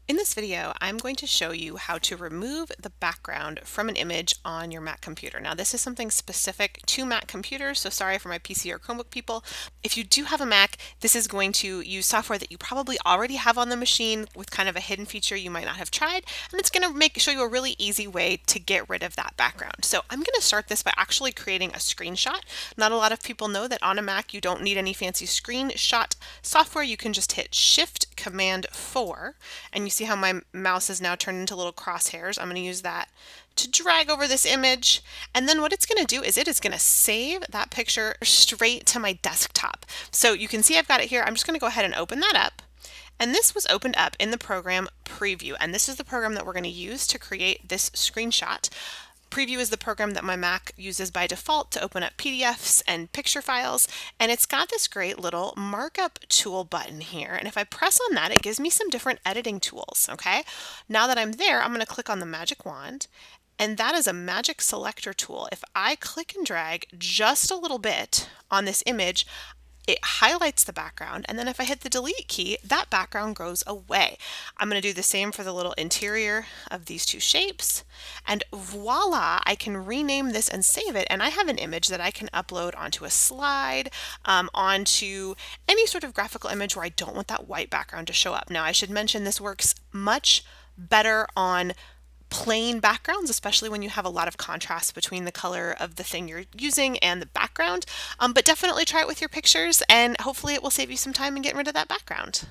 In this video, I'm going to show you how to remove the background from an image on your Mac computer. Now, this is something specific to Mac computers, so sorry for my PC or Chromebook people. If you do have a Mac, this is going to use software that you probably already have on the machine with kind of a hidden feature you might not have tried, and it's going to show you a really easy way to get rid of that background. So I'm going to start this by actually creating a screenshot. Not a lot of people know that on a Mac you don't need any fancy screenshot software. You can just hit Shift Command 4, and you see how my mouse is now turned into little crosshairs. I'm going to use that to drag over this image, and then what it's going to do is it is going to save that picture straight to my desktop. So you can see I've got it here. I'm just going to go ahead and open that up. And this was opened up in the program Preview, and this is the program that we're going to use to create this screenshot. Preview is the program that my Mac uses by default to open up PDFs and picture files, and it's got this great little markup tool button here, and if I press on that, it gives me some different editing tools, okay? Now that I'm there, I'm going to click on the magic wand, and that is a magic selector tool. If I click and drag just a little bit on this image, it highlights the background, and then if I hit the delete key, that background goes away. I'm going to do the same for the little interior of these two shapes, and voila, I can rename this and save it, and I have an image that I can upload onto a slide, onto any sort of graphical image where I don't want that white background to show up. Now, I should mention this works much better on plain backgrounds, especially when you have a lot of contrast between the color of the thing you're using and the background. But definitely try it with your pictures, and hopefully it will save you some time in getting rid of that background.